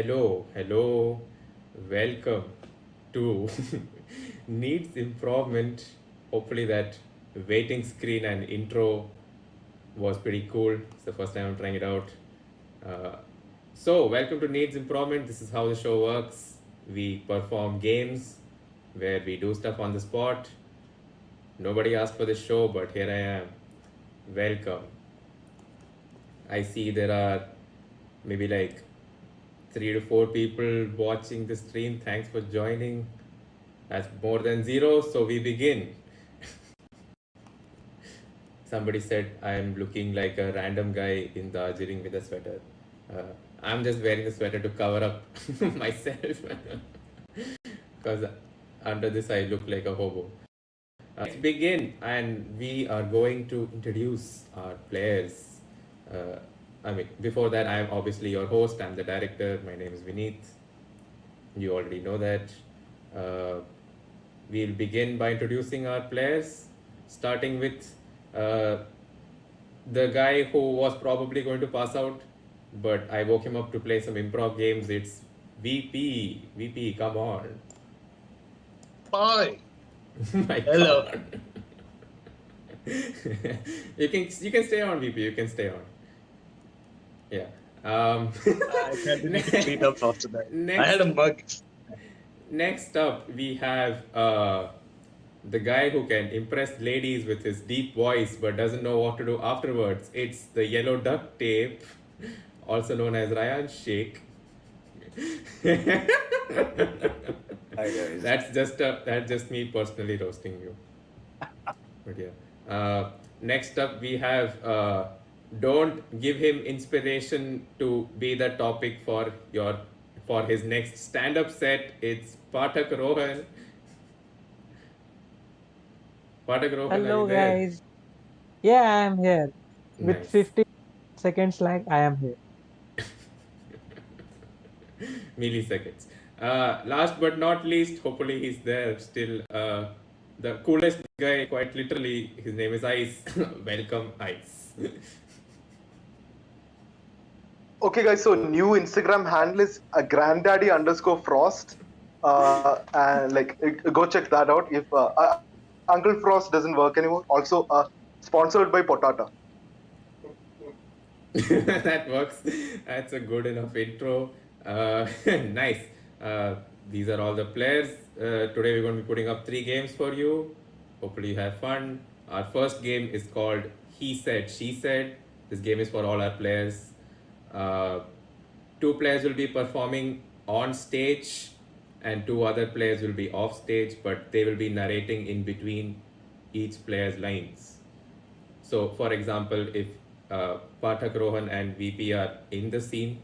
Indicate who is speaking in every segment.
Speaker 1: Hello, welcome to Needs Improvement. Hopefully, that waiting screen and intro was pretty cool. It's the first time I'm trying it out. Uh, welcome to Needs Improvement. This is how the show works. We perform games where we do stuff on the spot. Nobody asked for this show, but here I am. Welcome. I see there are maybe like 3 to 4 people watching the stream. Thanks for joining. That's more than zero, so we begin. Somebody said I am looking like a random guy in Darjeeling with a sweater. I'm just wearing the sweater to cover up myself because under this I look like a hobo. Let's begin, and we are going to introduce our players. Before that, I am obviously your host. I'm the director. My name is Vineet. You already know that. We'll begin by introducing our players, starting with the guy who was probably going to pass out, but I woke him up to play some improv games. It's VP. VP, come on.
Speaker 2: Hi.
Speaker 1: My
Speaker 2: Hello.
Speaker 1: God. you can stay on, VP. You can stay on. Yeah.
Speaker 2: I continued to clean up after that. I had a mug.
Speaker 1: Next up, we have the guy who can impress ladies with his deep voice but doesn't know what to do afterwards. It's the yellow duct tape, also known as Ryan Sheikh.
Speaker 3: Hi guys.
Speaker 1: That's just me personally roasting you. But yeah. Next up, we have don't give him inspiration to be the topic for his next stand-up set. It's Pathak Rohan. Pathak Rohan,
Speaker 4: Hello
Speaker 1: are you there?
Speaker 4: guys. Yeah, I am here. With
Speaker 1: Nice.
Speaker 4: 50 seconds lag, I am here.
Speaker 1: Milliseconds. Last but not least, hopefully he's there still. The coolest guy, quite literally, his name is Ice. Welcome, Ice.
Speaker 2: Okay, guys. So new Instagram handle is granddaddy_frost. And go check that out. If Uncle Frost doesn't work anymore. Also, sponsored by Potata.
Speaker 1: That works. That's a good enough intro. Nice. These are all the players. Today we're going to be putting up 3 games for you. Hopefully you have fun. Our first game is called He Said, She Said. This game is for all our players. 2 players will be performing on stage and 2 other players will be off stage, but they will be narrating in between each player's lines. So, for example, if Pathak, Rohan and VP are in the scene,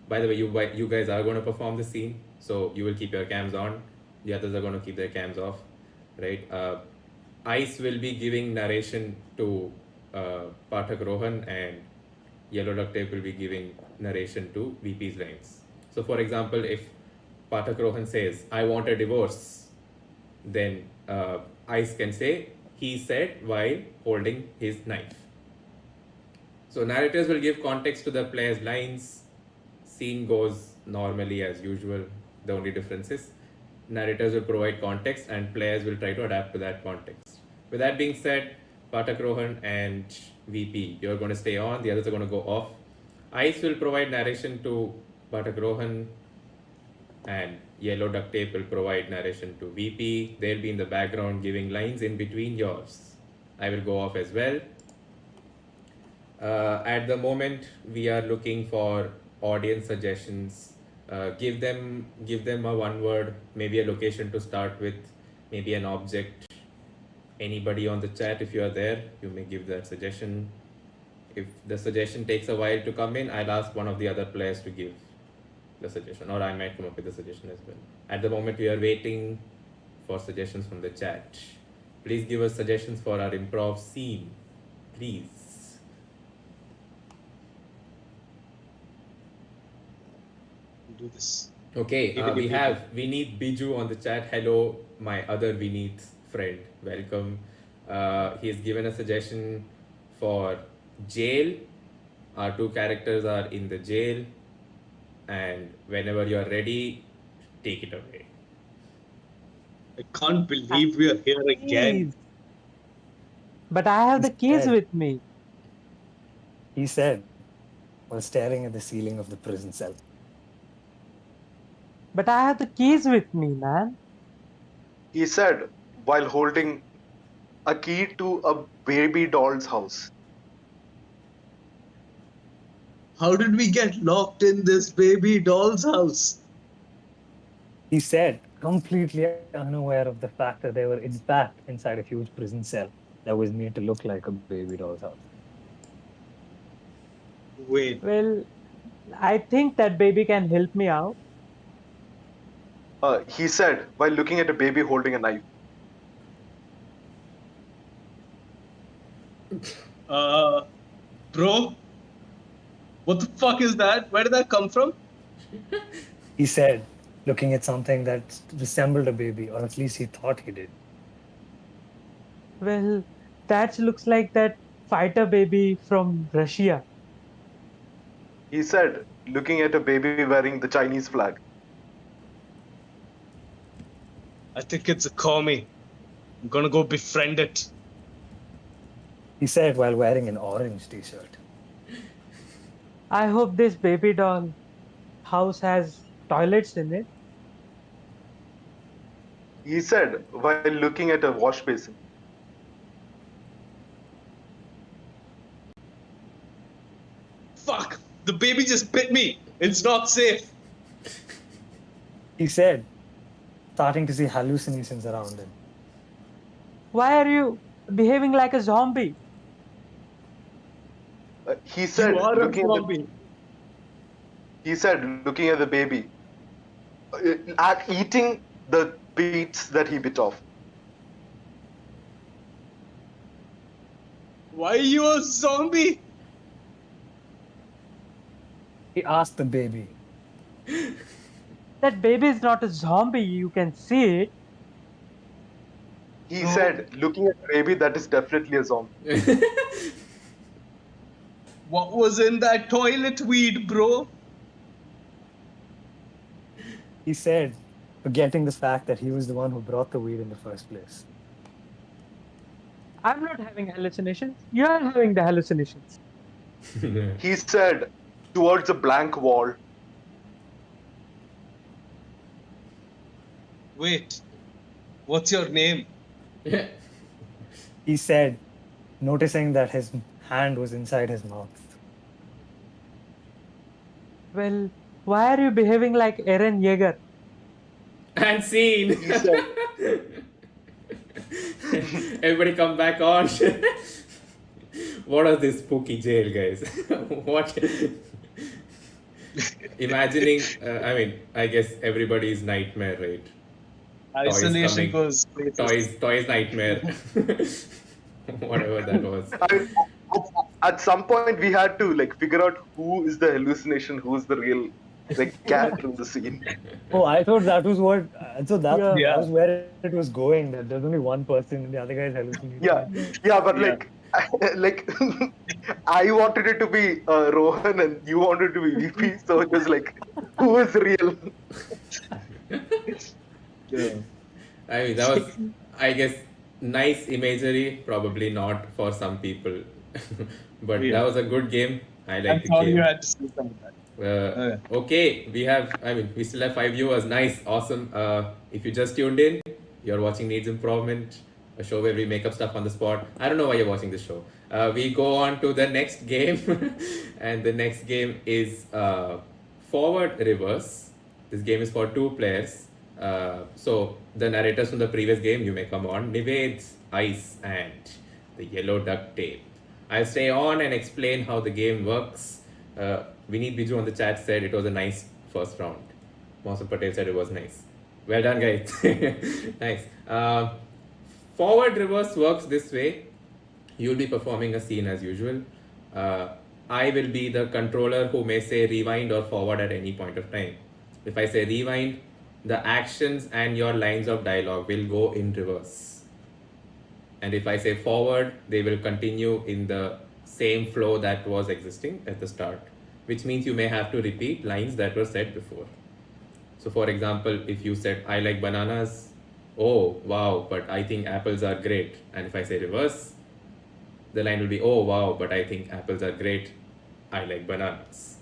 Speaker 1: by the way, you guys are going to perform the scene, so you will keep your cams on. The others are going to keep their cams off, right? Ice will be giving narration to Pathak, Rohan, and Yellow Duct Tape will be giving narration to VP's lines. So, for example, if Pathak Rohan says, I want a divorce, then Ice can say, he said while holding his knife. So narrators will give context to the player's lines. Scene goes normally as usual. The only difference is narrators will provide context and players will try to adapt to that context. With that being said, Pathak Rohan and VP, you're going to stay on, the others are going to go off. Ice will provide narration to Pathak Rohan and Yellow Duct Tape will provide narration to VP. They'll be in the background giving lines in between yours. I will go off as well. At the moment, we are looking for audience suggestions. Give them a one word, maybe a location to start with, maybe an object. Anybody on the chat, if you are there, you may give that suggestion. If the suggestion takes a while to come in, I'll ask one of the other players to give the suggestion, or I might come up with a suggestion as well. At the moment, we are waiting for suggestions from the chat. Please give us suggestions for our improv scene, please.
Speaker 2: Do this.
Speaker 1: Okay, we have Vineet Biju on the chat. Hello, my other Vineet friend. Welcome. He has given a suggestion for jail. Our 2 characters are in the jail. and whenever you're ready, take it away.
Speaker 5: I can't believe we are here again.
Speaker 4: Keys. But I have
Speaker 3: He
Speaker 4: the keys
Speaker 3: said,
Speaker 4: with me.
Speaker 3: he said, while staring at the ceiling of the prison cell.
Speaker 4: But I have the keys with me, man.
Speaker 2: He said while holding a key to a baby doll's house.
Speaker 5: How did we get locked in this baby doll's house?
Speaker 3: He said, completely unaware of the fact that they were in fact inside a huge prison cell that was made to look like a baby doll's house.
Speaker 5: Wait,
Speaker 4: Well, I think that baby can help me out.
Speaker 2: He said while looking at a baby holding a knife.
Speaker 5: Bro, what the fuck is that? Where did that come from?
Speaker 3: He said, looking at something that resembled a baby, or at least he thought he did.
Speaker 4: Well, that looks like that fighter baby from Russia.
Speaker 2: He said looking at a baby wearing the Chinese flag.
Speaker 5: I think it's a commie. I'm gonna go befriend it.
Speaker 3: He said while wearing an orange t-shirt.
Speaker 4: I hope this baby doll house has toilets in it.
Speaker 2: He said while looking at a wash basin.
Speaker 5: Fuck! The baby just bit me. It's not safe.
Speaker 3: He said, starting to see hallucinations around him.
Speaker 4: Why are you behaving like a zombie?
Speaker 2: He said
Speaker 5: You are a
Speaker 2: looking at the,
Speaker 5: zombie.
Speaker 2: he said looking at the baby, at eating the beets that he bit off.
Speaker 5: Why are you a zombie?
Speaker 3: He asked the baby.
Speaker 4: That baby is not a zombie, you can see it.
Speaker 2: He said looking at the baby, that is definitely a zombie.
Speaker 5: What was in that toilet weed, bro?
Speaker 3: He said, forgetting the fact that he was the one who brought the weed in the first place.
Speaker 4: I'm not having hallucinations. You're having the hallucinations.
Speaker 2: He said towards a blank wall.
Speaker 5: Wait, what's your name?
Speaker 3: He said, noticing that his hand was inside his mouth.
Speaker 4: Well, why are you behaving like Eren Yeager?
Speaker 1: And scene.
Speaker 2: He said,
Speaker 1: Everybody come back on. What is this spooky jail, guys? What? Imagining, I guess everybody's nightmare, right?
Speaker 5: Isolation
Speaker 1: coming.
Speaker 5: goes places.
Speaker 1: Toys nightmare. Whatever that was.
Speaker 2: at some point we had to like figure out who is the hallucination, who's the real character in the scene.
Speaker 3: Oh, I thought that was what. So that,
Speaker 4: Yeah.
Speaker 3: that was where it was going. That there's only one person, and the other guy's hallucinating.
Speaker 2: Yeah, but
Speaker 5: Yeah.
Speaker 2: like I wanted it to be Rohan and you wanted it to be VP, so it was like, who is real?
Speaker 5: Yeah.
Speaker 1: That was, I guess, nice imagery. Probably not for some people, but
Speaker 5: Yeah.
Speaker 1: that was a good game. I
Speaker 5: I'm
Speaker 1: like the
Speaker 5: sorry
Speaker 1: game.
Speaker 5: you had to say some of that.
Speaker 1: Okay, we still have 5 viewers. Nice, awesome. If you just tuned in, you're watching Needs Improvement, a show where we make up stuff on the spot. I don't know why you're watching this show. We go on to the next game, and the next game is Forward Reverse. This game is for 2 players. So the narrators from the previous game, you may come on. Nived's Ice and the Yellow Duct Tape. I'll stay on and explain how the game works. Vineet Biju on the chat said it was a nice first round. Mausam Patel said it was nice. Well done, guys. Nice. Forward reverse works this way. You'll be performing a scene as usual. I will be the controller who may say rewind or forward at any point of time. If I say rewind, the actions and your lines of dialogue will go in reverse. And if I say forward, they will continue in the same flow that was existing at the start. which means you may have to repeat lines that were said before. So, for example, if you said, I like bananas, oh wow, but I think apples are great. And if I say reverse, the line will be, oh wow, but I think apples are great. I like bananas.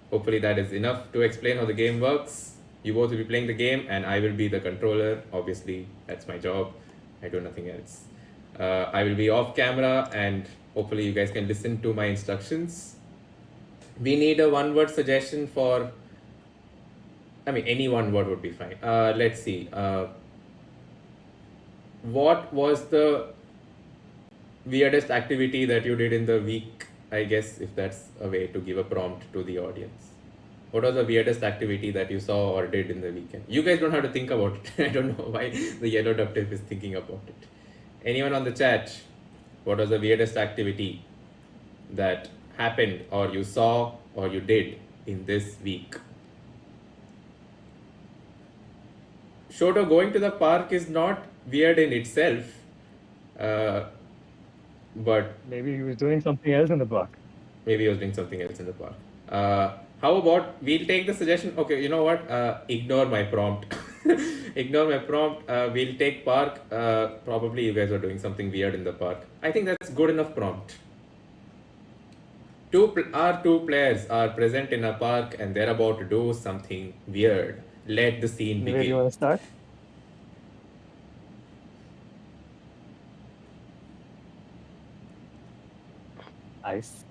Speaker 1: Hopefully, that is enough to explain how the game works. You both will be playing the game, and I will be the controller. Obviously, that's my job. I do nothing else. I will be off camera, and hopefully, you guys can listen to my instructions. We need a one-word suggestion for. I mean, any one word would be fine. Let's see. What was the weirdest activity that you did in the week? I guess if that's a way to give a prompt to the audience. What was the weirdest activity that you saw or did in the weekend? You guys don't have to think about it. I don't know why the yellow duct tape is thinking about it. Anyone on the chat? What was the weirdest activity that happened or you saw or you did in this week? Shoto, going to the park is not weird in itself, but
Speaker 3: Maybe he was doing something else in the park.
Speaker 1: maybe he was doing something else in the park. How about we'll take the suggestion? Okay, you know what? Ignore my prompt. Ignore my prompt. We'll take park. Probably you guys are doing something weird in the park. I think that's good enough prompt. Our two players are present in a park and they're about to do something weird. Let the scene
Speaker 3: Where do you
Speaker 1: begin.
Speaker 3: want to start? Ice.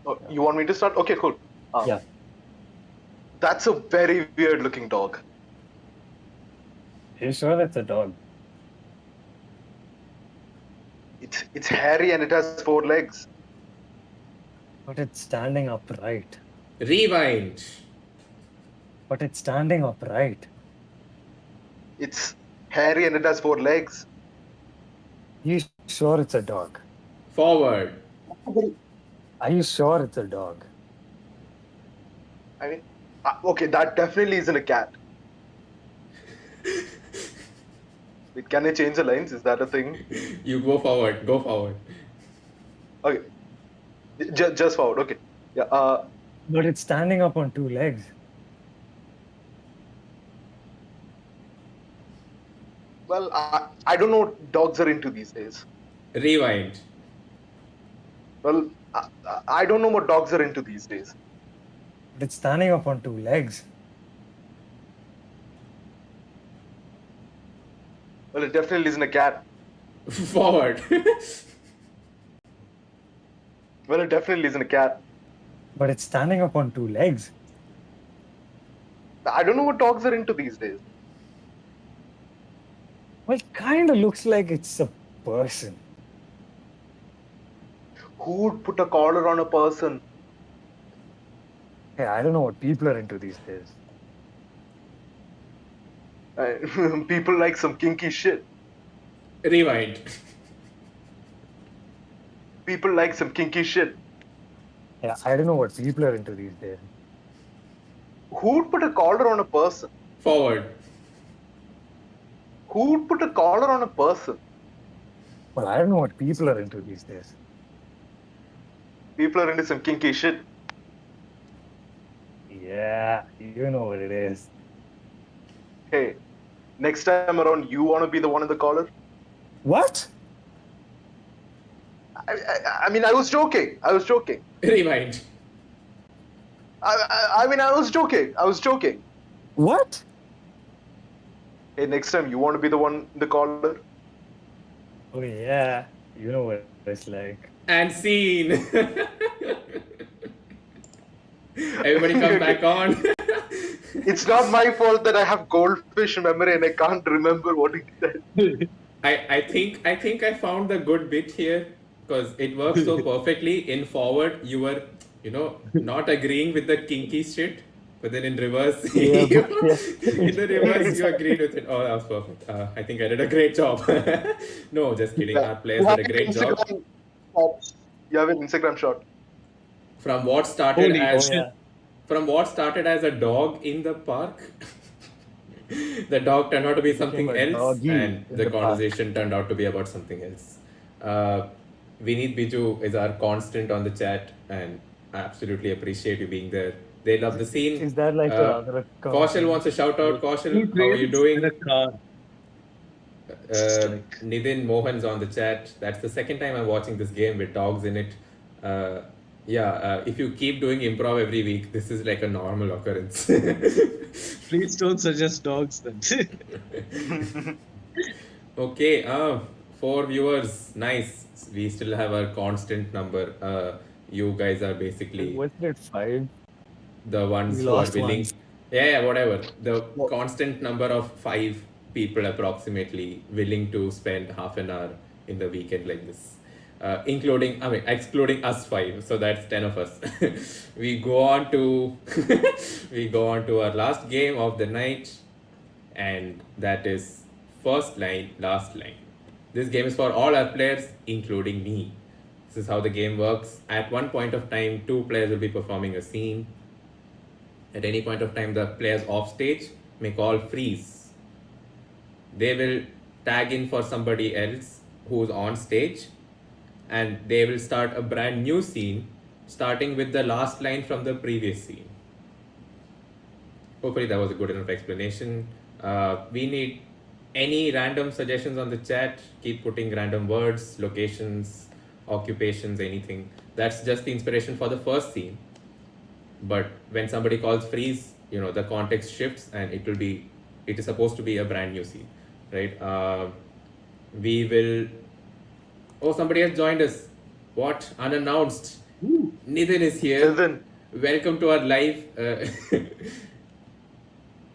Speaker 2: Oh, you want me to start? Okay, cool.
Speaker 3: Yeah.
Speaker 2: That's a very weird looking dog.
Speaker 3: Are you sure that's a dog?
Speaker 2: It's hairy and it has 4 legs.
Speaker 3: But it's standing upright.
Speaker 1: Rewind.
Speaker 3: But it's standing upright.
Speaker 2: It's hairy and it has 4 legs.
Speaker 3: You sure it's a dog?
Speaker 1: Forward.
Speaker 3: Are you sure it's a dog?
Speaker 2: I mean, okay, that definitely isn't a cat. Wait, can I change the lines? Is that a thing?
Speaker 1: You go forward. Go forward.
Speaker 2: Okay, just forward. Okay, yeah.
Speaker 3: But it's standing up on 2 legs.
Speaker 2: Well, I don't know what dogs are into these days.
Speaker 1: Rewind.
Speaker 2: Well, I don't know what dogs are into these days.
Speaker 3: But it's standing up on 2 legs.
Speaker 2: Well, it definitely isn't a cat.
Speaker 1: Forward.
Speaker 2: Well, it definitely isn't a cat.
Speaker 3: But it's standing up on 2 legs.
Speaker 2: I don't know what dogs are into these days.
Speaker 3: Well, it kind of looks like it's a person.
Speaker 2: Who would put a collar on a person?
Speaker 3: Hey, I don't know what people are into these days.
Speaker 2: People like some kinky shit.
Speaker 1: Rewind.
Speaker 2: People like some kinky shit.
Speaker 3: Yeah, I don't know what people are into these days.
Speaker 2: Who would put a collar on a person?
Speaker 1: Forward.
Speaker 2: Who would put a collar on a person?
Speaker 3: Well, I don't know what people are into these days.
Speaker 2: People are into some kinky shit.
Speaker 3: Yeah, you know what it is.
Speaker 2: Hey, next time around, you want to be the one in the collar?
Speaker 3: What?
Speaker 2: I mean, I was joking. I was joking.
Speaker 1: Rewind.
Speaker 2: I mean, I was joking. I was joking.
Speaker 3: What?
Speaker 2: Hey, next time, you want to be the one in the collar?
Speaker 3: Oh yeah, you know what it's like.
Speaker 1: And scene. Everybody come back on.
Speaker 2: It's not my fault that I have goldfish memory and I can't remember what he said.
Speaker 1: I think I found the good bit here because it works so perfectly. In forward, you were, not agreeing with the kinky shit, but then in reverse,
Speaker 3: Yeah,
Speaker 1: you,
Speaker 3: yeah.
Speaker 1: in the reverse, you agreed with it. Oh, that was perfect. I think I did a great job. No, just kidding. Our players did a great job.
Speaker 2: You have an Instagram shot.
Speaker 1: From what started
Speaker 5: Holy
Speaker 1: as
Speaker 5: shit.
Speaker 3: Yeah.
Speaker 1: from what started as a dog in the park, the dog turned out to be something
Speaker 3: Became a
Speaker 1: else,
Speaker 3: doggy
Speaker 1: and
Speaker 3: in
Speaker 1: the
Speaker 3: the park.
Speaker 1: conversation turned out to be about something else. Vineet Biju is our constant on the chat, and absolutely appreciate you being there. They love the scene.
Speaker 3: Is that like your
Speaker 1: Uh,
Speaker 3: other account?
Speaker 1: Kaushal wants a shout out.
Speaker 5: Two
Speaker 1: Kaushal, how are you
Speaker 5: trains and
Speaker 1: doing?
Speaker 5: a car. Just like
Speaker 1: Nidin Mohan's on the chat. That's the second time I'm watching this game with dogs in it. Uh, if you keep doing improv every week, this is like a normal occurrence.
Speaker 5: please don't suggest dogs then.
Speaker 1: Okay, 4 viewers, nice. We still have our constant number. You guys are basically
Speaker 3: Wasn't it 5?
Speaker 1: the ones
Speaker 3: We
Speaker 1: who are
Speaker 3: lost
Speaker 1: willing.
Speaker 3: one.
Speaker 1: Yeah, whatever. The constant number of 5 people approximately willing to spend half an hour in the weekend like this. Excluding us 5, so that's 10 of us. we go on to we go on to our last game of the night, and that is first line, last line. This game is for all our players, including me. This is how the game works. At one point of time, 2 players will be performing a scene. At any point of time, the players off stage may call freeze. They will tag in for somebody else who's on stage, and they will start a brand new scene, starting with the last line from the previous scene. Hopefully that was a good enough explanation. We need any random suggestions on the chat. Keep putting random words, locations, occupations, anything. That's just the inspiration for the first scene. But when somebody calls freeze, the context shifts, and it is supposed to be a brand new scene, right? We will. Oh, somebody has joined us. What? Unannounced. Nidin is here.
Speaker 2: Nidin.
Speaker 1: Welcome to our live.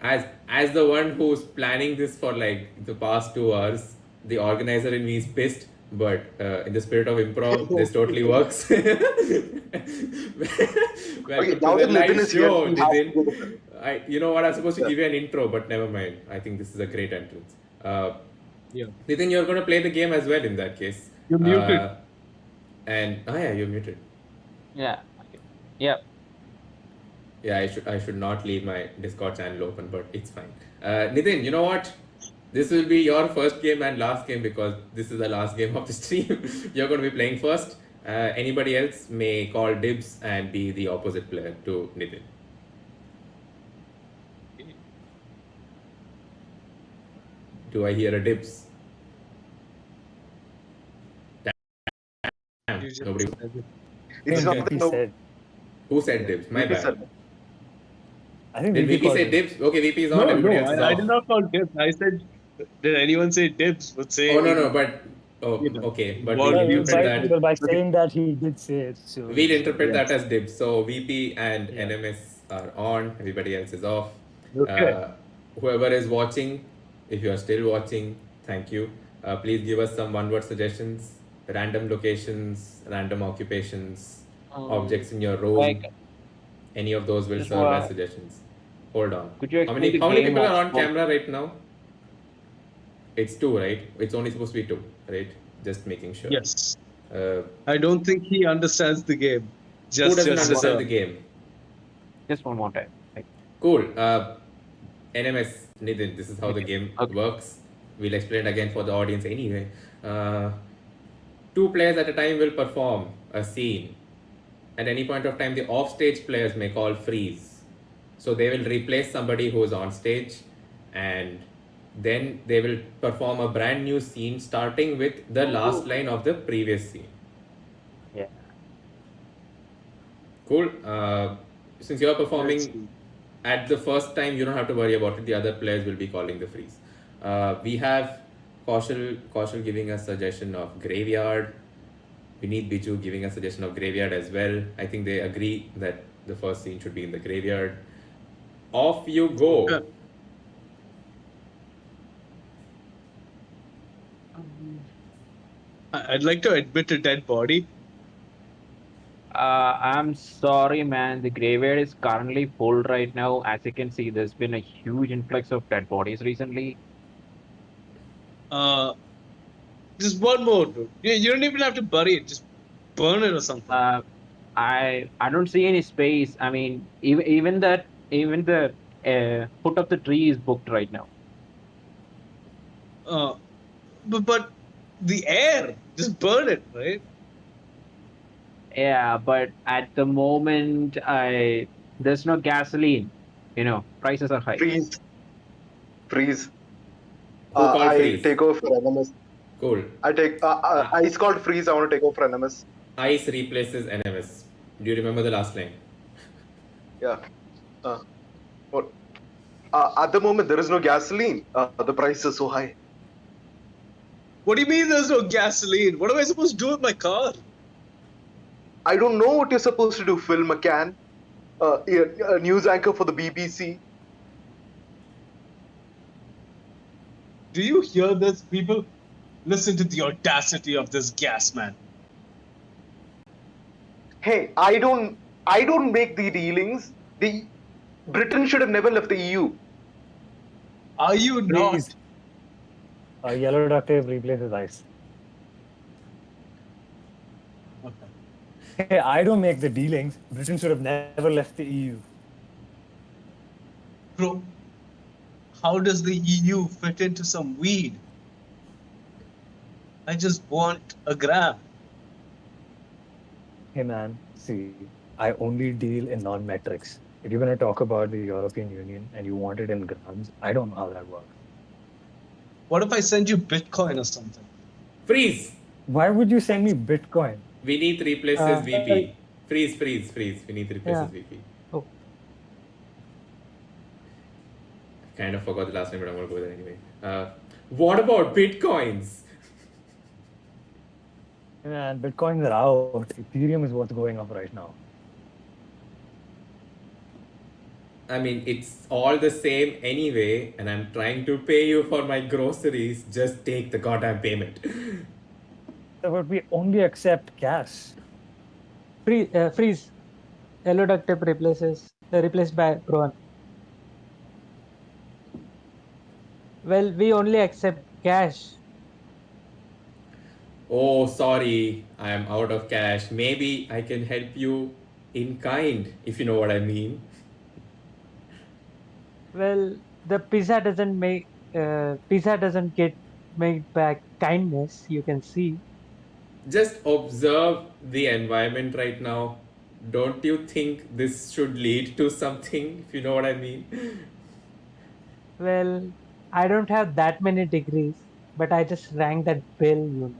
Speaker 1: As the one who's planning this for like the past 2 hours, the organizer in me is pissed. But in the spirit of improv, this totally works. Welcome
Speaker 2: now
Speaker 1: to the
Speaker 2: that
Speaker 1: live
Speaker 2: Nidin is here,
Speaker 1: show,
Speaker 2: we have to
Speaker 1: Nidin.
Speaker 2: go to-
Speaker 1: You know what? I'm supposed to give you an intro, but never mind. I think this is a great entrance.
Speaker 5: Yeah.
Speaker 1: Nidin, you're going to play the game as well in that case.
Speaker 5: You're muted.
Speaker 1: Yeah, you're muted.
Speaker 4: Yeah. Yeah.
Speaker 1: Yeah, I should not leave my Discord channel open, but it's fine. Nidin, you know what? This will be your first game and last game because this is the last game of the stream. You're going to be playing first. Anybody else may call dibs and be the opposite player to Nidin. Do I hear a dibs? Damn,
Speaker 5: You just
Speaker 1: nobody.
Speaker 5: said it.
Speaker 2: It's
Speaker 3: I
Speaker 2: not
Speaker 3: think
Speaker 2: that
Speaker 3: he
Speaker 2: no.
Speaker 3: said.
Speaker 1: Who said dibs? My
Speaker 2: VP
Speaker 1: bad.
Speaker 2: said-
Speaker 3: I think
Speaker 1: Did
Speaker 3: VP
Speaker 1: VP
Speaker 3: called
Speaker 1: say
Speaker 3: it.
Speaker 1: dibs? Okay, VP is on.
Speaker 5: No,
Speaker 1: Everybody else is
Speaker 5: I
Speaker 1: off.
Speaker 5: did not call dibs. I said, did anyone say dibs? Would say.
Speaker 1: Oh no, but okay, but
Speaker 5: Well,
Speaker 1: we'll
Speaker 5: you
Speaker 1: interpret that.
Speaker 3: But by saying that, he did say it. So
Speaker 1: We'll interpret
Speaker 3: yes.
Speaker 1: that as dibs. So VP and
Speaker 3: Yeah.
Speaker 1: NMS are on. Everybody else is off.
Speaker 5: Okay.
Speaker 1: Whoever is watching, if you are still watching, thank you. Please give us some one-word suggestions, random locations, random occupations, objects in your room.
Speaker 4: like-
Speaker 1: Any of those will
Speaker 4: Just
Speaker 1: serve as
Speaker 4: wa-
Speaker 1: suggestions. Hold on.
Speaker 4: Could you
Speaker 1: How many
Speaker 4: explain the game
Speaker 1: people are
Speaker 4: of-
Speaker 1: on camera right now? It's 2, right? It's only supposed to be 2, right? Just making sure.
Speaker 5: Yes.
Speaker 1: Uh,
Speaker 5: I don't think he understands the game. Just,
Speaker 1: who doesn't
Speaker 5: just,
Speaker 1: understand the game?
Speaker 4: Just one more time.
Speaker 1: Cool. NMS, Nidin, this is how the game
Speaker 4: Okay.
Speaker 1: works. We'll explain it again for the audience anyway. 2 players at a time will perform a scene. At any point of time, the off-stage players may call freeze. So they will replace somebody who is on stage, and then they will perform a brand new scene starting with the last line of the previous scene.
Speaker 4: Yeah.
Speaker 1: Cool. Since you're performing
Speaker 5: Let's see.
Speaker 1: at the first time, you don't have to worry about it. The other players will be calling the freeze. We have Kaushal giving a suggestion of graveyard. Vineet Biju giving a suggestion of graveyard as well. I think they agree that the first scene should be in the graveyard. Off you go.
Speaker 5: Yeah. I'd like to admit a dead body.
Speaker 4: I'm sorry, man. The graveyard is currently full right now. As you can see, there's been a huge influx of dead bodies recently.
Speaker 5: Just one more, dude. You don't even have to bury it. Just burn it or something.
Speaker 4: I don't see any space. I mean, even the foot of the tree is booked right now.
Speaker 5: But the air, just burn it, right?
Speaker 4: Yeah, but at the moment, there's no gasoline. Prices are high.
Speaker 2: Freeze. Freeze.
Speaker 1: Who called
Speaker 2: I
Speaker 1: freeze?
Speaker 2: take over for NMS.
Speaker 1: Cool.
Speaker 2: I take
Speaker 1: Uh,
Speaker 2: ice called freeze. I want to take over for NMS.
Speaker 1: Ice replaces NMS. Do you remember the last line?
Speaker 2: Yeah. Uh, what? At the moment, there is no gasoline. The price is so high.
Speaker 5: What do you mean there's no gasoline? What am I supposed to do with my car?
Speaker 2: I don't know what you're supposed to do. Phil McCann, a news anchor for the BBC.
Speaker 5: Do you hear this, people? Listen to the audacity of this gas man.
Speaker 2: Hey, I don't make the dealings. The Britain should have never left the EU.
Speaker 5: Are you not?
Speaker 3: Freeze. Yellow duct tape replaces ice.
Speaker 5: Okay.
Speaker 3: Hey, I don't make the dealings. Britain should have never left the EU.
Speaker 5: Bro, how does the EU fit into some weed? I just want a gram.
Speaker 3: Hey man, see, I only deal in non-metrics. If you're going to talk about the European Union and you want it in grams, I don't know how that works.
Speaker 5: What if I send you Bitcoin or something?
Speaker 1: Freeze!
Speaker 3: Why would you send me Bitcoin?
Speaker 1: Vineet replaces VP. Freeze. Vineet replaces
Speaker 3: Yeah.
Speaker 1: VP.
Speaker 3: Oh.
Speaker 1: Kind of forgot the last name, but I'm going to go there anyway. What about Bitcoins?
Speaker 3: Man, Bitcoins are out. Ethereum is what's going up right now.
Speaker 1: I mean, it's all the same anyway, and I'm trying to pay you for my groceries. Just take the goddamn payment.
Speaker 3: But we only accept cash.
Speaker 6: Freeze. Yellow duct tape replaced by Rohan. Well, we only accept cash.
Speaker 1: Oh, sorry, I am out of cash. Maybe I can help you in kind, if you know what I mean.
Speaker 6: Well, the pizza doesn't get made by kindness. You can see.
Speaker 1: Just observe the environment right now. Don't you think this should lead to something, if you know what I mean?
Speaker 6: Well, I don't have that many degrees, but I just rang that bell.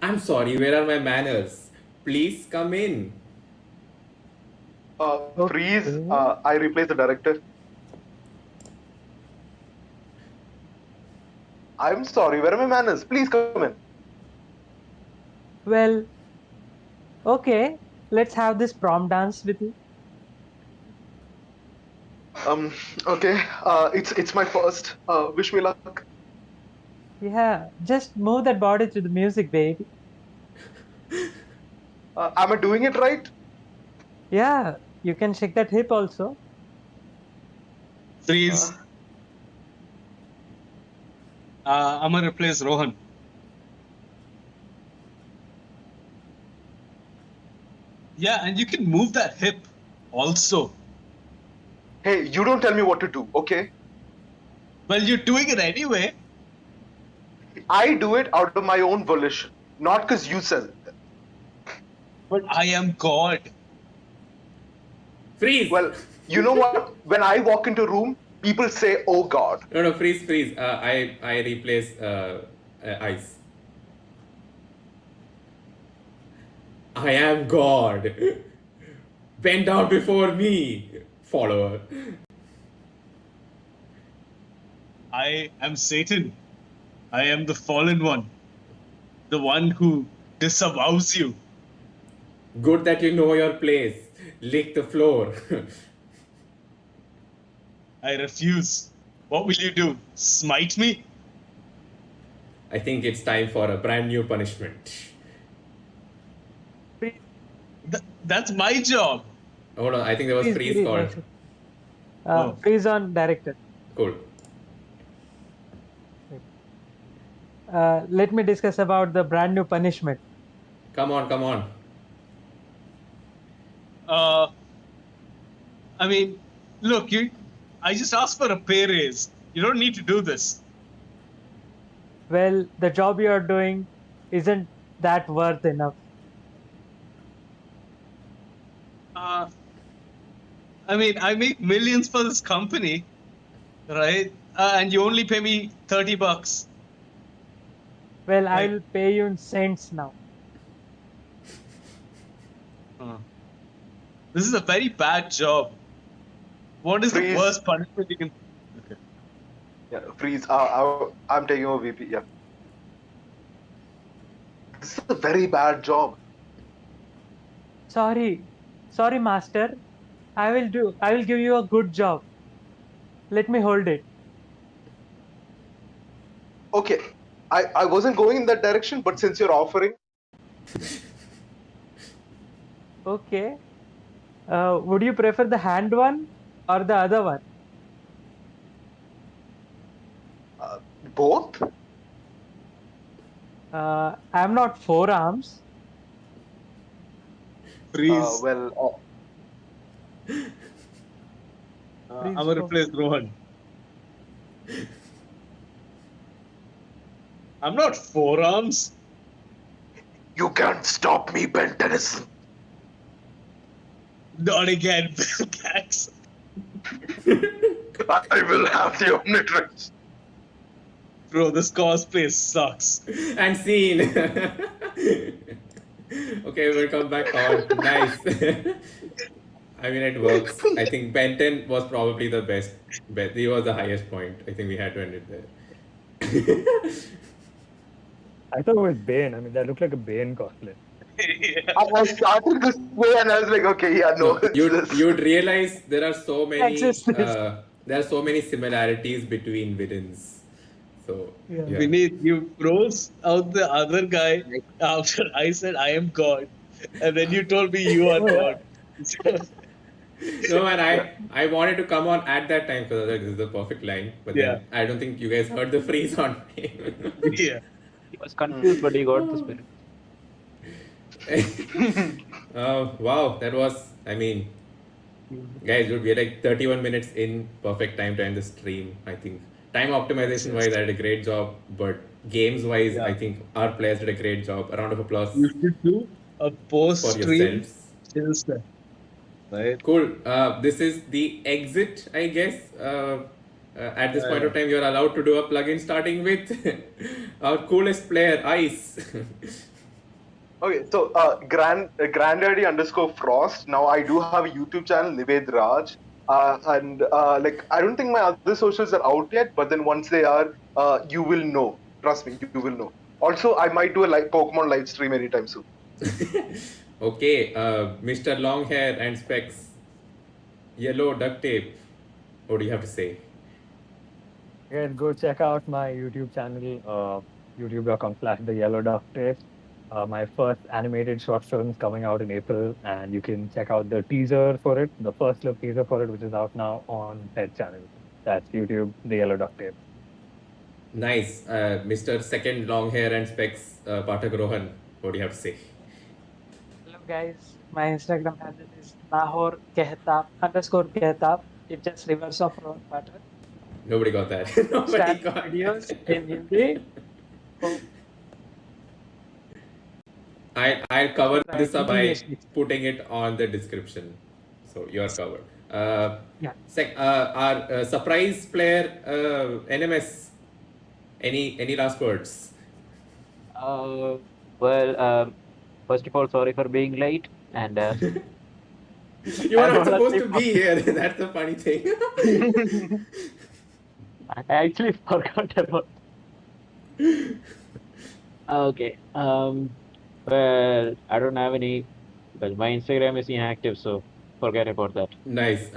Speaker 1: I'm sorry, where are my manners? Please come in.
Speaker 2: Freeze.
Speaker 6: Okay.
Speaker 2: I replace the director. I'm sorry. Where are my manners? Please come in.
Speaker 6: Well, okay. Let's have this prom dance with you.
Speaker 2: Okay. It's my first. Wish me luck.
Speaker 6: Yeah, just move that body to the music, baby.
Speaker 2: Am I doing it right?
Speaker 6: Yeah, you can shake that hip also.
Speaker 5: Freeze. I'm gonna replace Rohan. Yeah, and you can move that hip also.
Speaker 2: Hey, you don't tell me what to do, okay?
Speaker 5: Well, you're doing it anyway.
Speaker 2: I do it out of my own volition, not because you said it.
Speaker 5: But I am God.
Speaker 1: Freeze!
Speaker 2: Well, you know what? When I walk into a room, people say, "Oh God."
Speaker 1: No, freeze. I replace ice. I am God. Bend down before me, follower.
Speaker 5: I am Satan. I am the fallen one. The one who disavows you.
Speaker 1: Good that you know your place. Lick the floor.
Speaker 5: I refuse. What will you do? Smite me?
Speaker 1: I think it's time for a brand new punishment.
Speaker 5: That's my job.
Speaker 1: Hold on, I think there was freeze called.
Speaker 5: Oh.
Speaker 6: Freeze on director.
Speaker 1: Cool.
Speaker 6: Let me discuss about the brand new punishment.
Speaker 1: Come on.
Speaker 5: I mean, look, I just asked for a pay raise. You don't need to do this.
Speaker 6: Well, the job you are doing isn't that worth enough?
Speaker 5: Uh, I mean, I make millions for this company, right? And you only pay me $30.
Speaker 6: Well,
Speaker 5: Like-
Speaker 6: I'll pay you in cents now.
Speaker 5: This is a very bad job. What is the
Speaker 2: Freeze.
Speaker 5: worst punishment you can? Okay.
Speaker 2: Yeah, freeze. I'm taking over VP. Yeah. This is a very bad job.
Speaker 6: Sorry, master. I will give you a good job. Let me hold it.
Speaker 2: Okay, I wasn't going in that direction, but since you're offering,
Speaker 6: Okay. Would you prefer the hand one or the other one?
Speaker 2: both.
Speaker 6: I'm not forearms.
Speaker 5: Freeze.
Speaker 2: Well,
Speaker 5: I'm gonna replace Rohan. I'm not forearms.
Speaker 2: you can't stop me, Ben Tennyson.
Speaker 5: Not again, Bill Gax.
Speaker 2: I will have the omnitrix.
Speaker 5: Bro, this cosplay sucks.
Speaker 1: And scene. Okay, we'll come back on. Nice. I mean, it works. I think Benton was probably the best. He was the highest point. I think we had to end it there.
Speaker 3: I thought it was Bane. I mean, that looked like a Bane cosplay.
Speaker 5: Yeah.
Speaker 2: I started this way and I was like, okay, yeah, no. it's this.
Speaker 1: You'd realize there are so many
Speaker 6: Existence.
Speaker 1: there are so many similarities between villains. So
Speaker 6: Yeah.
Speaker 1: yeah.
Speaker 5: Vineet, you froze out the other guy after I said I am God, and then you told me you are God.
Speaker 1: No, man, I wanted to come on at that time because this is the perfect line, but then I don't think you guys heard the freeze on me.
Speaker 5: Yeah.
Speaker 4: He was confused, but he got the spirit.
Speaker 1: Wow, that was, I mean, guys, dude, we're like 31 minutes in, perfect time to end the stream. I think time optimization wise, I did a great job, but games wise, I think our players did a great job. A round of applause
Speaker 5: You should do a
Speaker 1: for
Speaker 5: post-stream
Speaker 1: yourselves.
Speaker 5: chill stuff. Right?
Speaker 1: Cool. This is the exit, I guess. At this point of time, you're allowed to do a plugin starting with our coolest player, Ice.
Speaker 2: Okay, so Granddaddy underscore Frost. Now I do have a YouTube channel, Nived Raj, and like I don't think my other socials are out yet. But then once they are, you will know. Trust me, you will know. Also, I might do a Pokemon live stream anytime soon.
Speaker 1: Okay, Mr. Long Hair and Specs, Yellow Duct Tape. What do you have to say?
Speaker 3: Guys, go check out my YouTube channel, youtube.com/The Yellow Duct Tape. My first animated short film is coming out in April, and you can check out the teaser for it, the first look teaser for it, which is out now on Pet channel. That's YouTube, The Yellow Duct Tape.
Speaker 1: Nice. Mr. Second Long Hair and Specs, Pathak Rohan. What do you have to say?
Speaker 6: Hello guys, my Instagram handle is Nahor_Kehtab. It's just reverse of Rohan Pathak.
Speaker 1: Nobody got that. Nobody
Speaker 6: Start
Speaker 1: got
Speaker 6: videos
Speaker 1: that.
Speaker 6: in Hindi.
Speaker 1: I'll cover this up by
Speaker 6: Continuously.
Speaker 1: putting it on the description. So you're covered.
Speaker 6: Yeah.
Speaker 1: Our surprise player, NMS. Any last words?
Speaker 4: First of all, sorry for being late, and
Speaker 1: You were
Speaker 4: I
Speaker 1: not
Speaker 4: don't
Speaker 1: supposed to
Speaker 4: think-
Speaker 1: be here. That's the funny thing.
Speaker 4: I actually forgot about. Okay. Well, I don't have any. Well, my Instagram is inactive, so forget about that.
Speaker 1: Nice.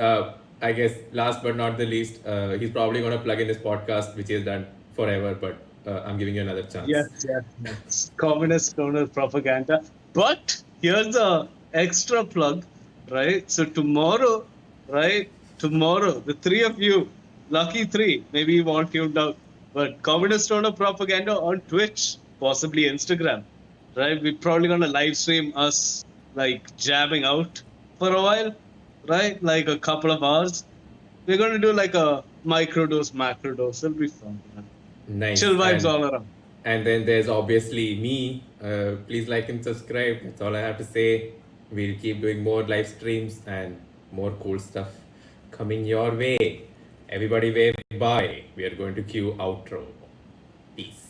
Speaker 1: I guess last but not the least, he's probably going to plug in this podcast, which is done forever, but I'm giving you another chance.
Speaker 5: Yes. Communist stoner propaganda. But here's the extra plug, right? So tomorrow, the three of you, lucky three, maybe you won't tuned out, but communist stoner propaganda on Twitch, possibly Instagram, right? We're probably gonna live stream us like jabbing out for a while, right? Like a couple of hours. We're gonna do like a microdose, macrodose. It'll be fun. Man.
Speaker 1: Nice.
Speaker 5: Chill vibes
Speaker 1: And-
Speaker 5: all around.
Speaker 1: And then there's obviously me. Please like and subscribe. That's all I have to say. We'll keep doing more live streams and more cool stuff coming your way. Everybody wave bye. We are going to cue outro. Peace.